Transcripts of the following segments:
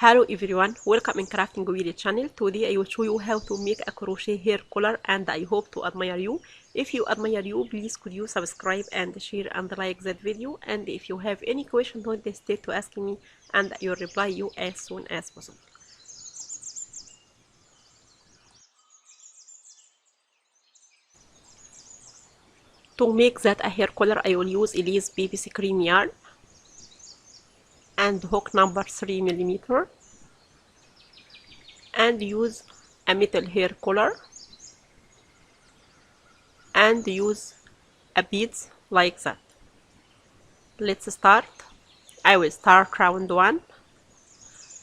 Hello everyone, welcome in Crafting Video channel. Today I will show you how to make a crochet hair collar and I hope to admire you. If you admire you, please could you subscribe and share and like that video, and if you have any question don't hesitate to ask me and I will reply you as soon as possible. To make that a hair collar I will use Elise baby cream yarn and hook number 3mm and use a metal hair collar and use a beads like that. Let's start. I will start round 1.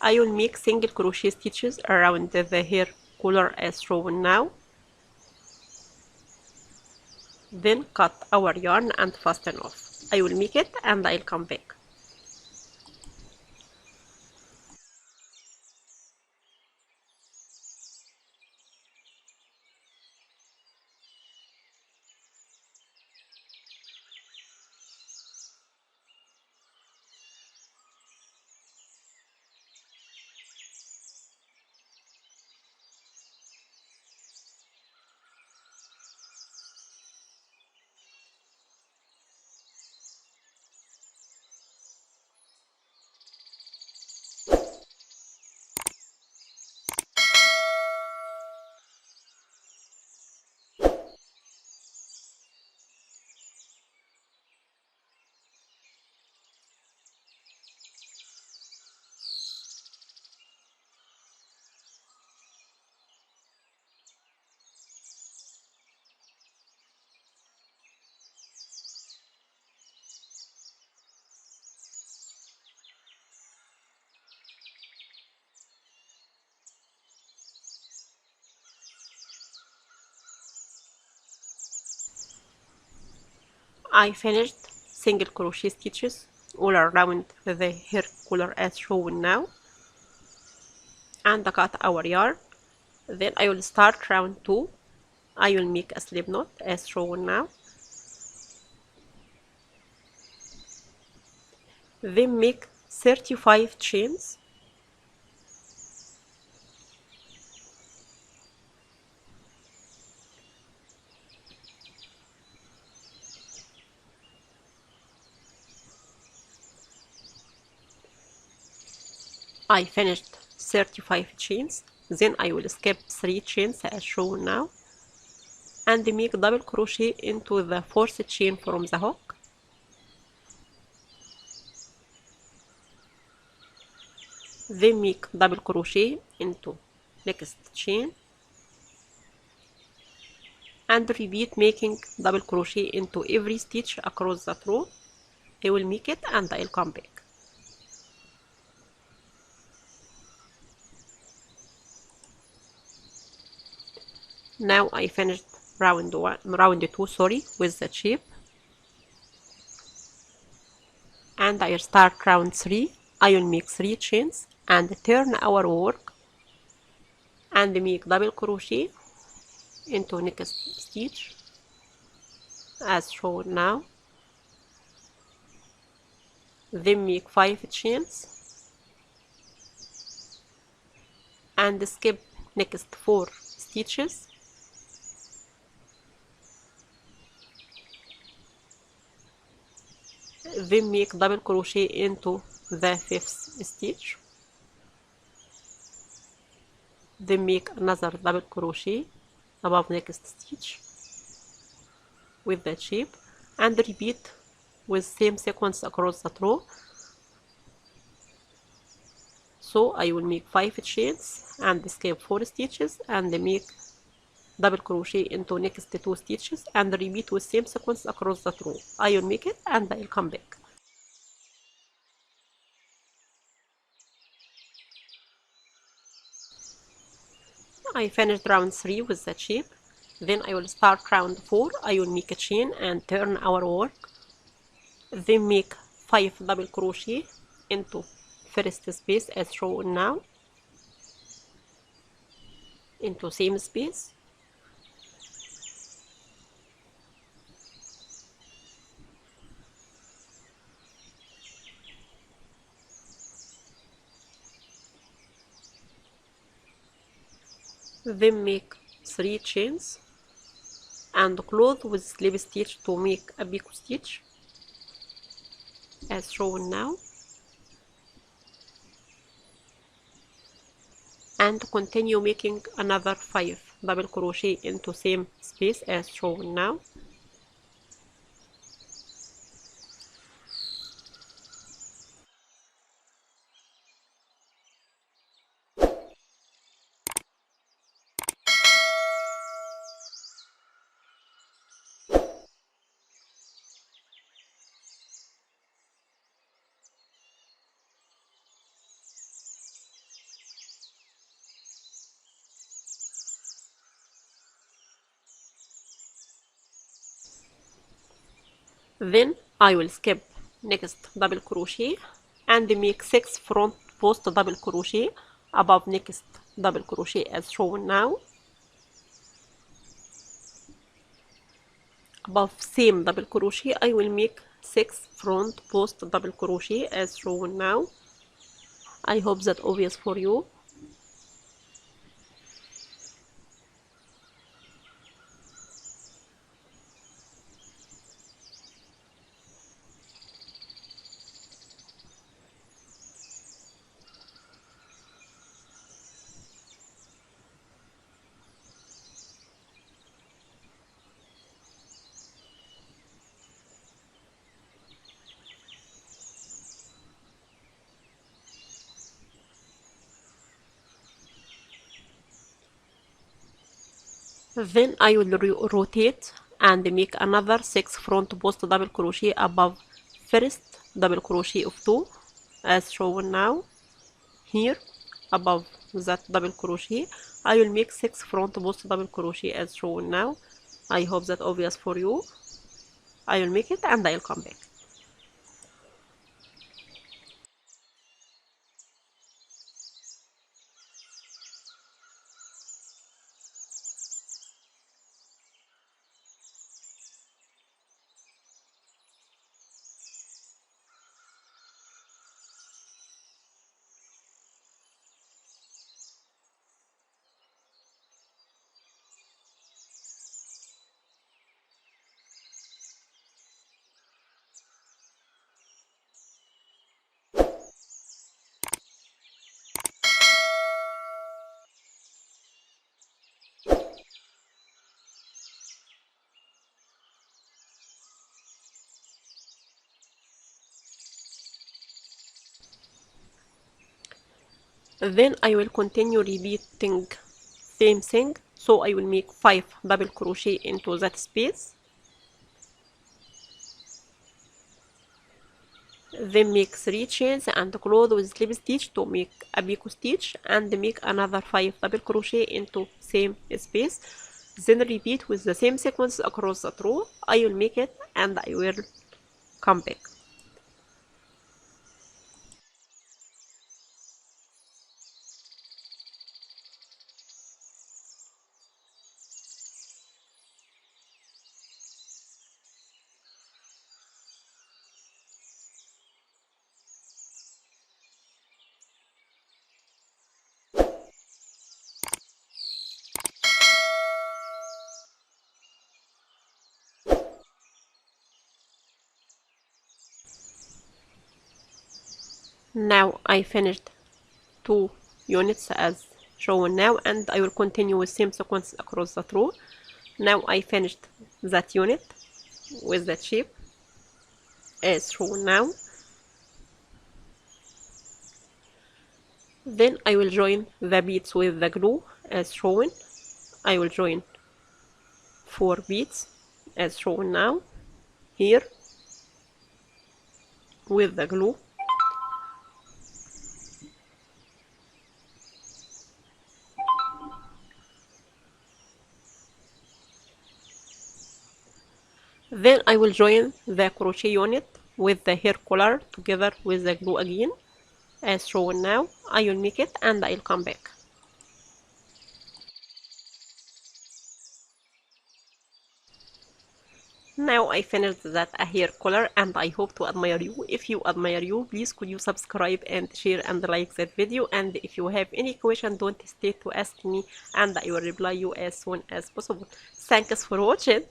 I will make single crochet stitches around the hair collar as shown now. Then cut our yarn and fasten off. I will make it and I'll come back. I finished single crochet stitches all around the hair collar as shown now, and I cut our yarn. Then I will start round 2. I will make a slip knot as shown now. Then make 35 chains. I finished 35 chains. Then I will skip 3 chains as shown now and make double crochet into the 4th chain from the hook. Then make double crochet into next chain and repeat making double crochet into every stitch across that row. I will make it and I'll come back. Now I finished round 2 with the shape, and I start round 3. I will make 3 chains and turn our work and make double crochet into next stitch as shown now. Then make 5 chains and skip next 4 stitches. Then make double crochet into the 5th stitch. Then make another double crochet above next stitch with that shape and repeat with same sequence across the row. So I will make 5 chains and skip 4 stitches and make double crochet into next 2 stitches and repeat with same sequence across the row. I will make it and I'll come back. I finished round 3 with that shape. Then I will start round 4. I will make a chain and turn our work. Then make 5 double crochet into first space as shown now, into same space. Then make 3 chains and close with slip stitch to make a picot stitch as shown now, and continue making another 5 double crochet into same space as shown now. Then I will skip next double crochet and make 6 front post double crochet above next double crochet as shown now. Above same double crochet I will make 6 front post double crochet as shown now. I hope that obvious for you. Then I will rotate and make another 6 front post double crochet above first double crochet of 2 as shown now. Here above that double crochet I will make 6 front post double crochet as shown now. I hope that obvious for you. I will make it and I'll come back. Then I will continue repeating same thing, so I will make 5 double crochet into that space, then make 3 chains and close with slip stitch to make a picot stitch and make another 5 double crochet into same space, then repeat with the same sequence across the row. I will make it and I will come back. Now I finished 2 units as shown now, and I will continue with same sequence across the row. Now I finished that unit with that shape as shown now. Then I will join the beads with the glue as shown. I will join 4 beads as shown now here with the glue. Then I will join the crochet unit with the hair collar together with the glue again as shown now. I will make it and I'll come back. Now I finished that a hair color and I hope to admire you. If you admire you, please could you subscribe and share and like that video, and if you have any question don't hesitate to ask me and I will reply you as soon as possible. Thanks for watching.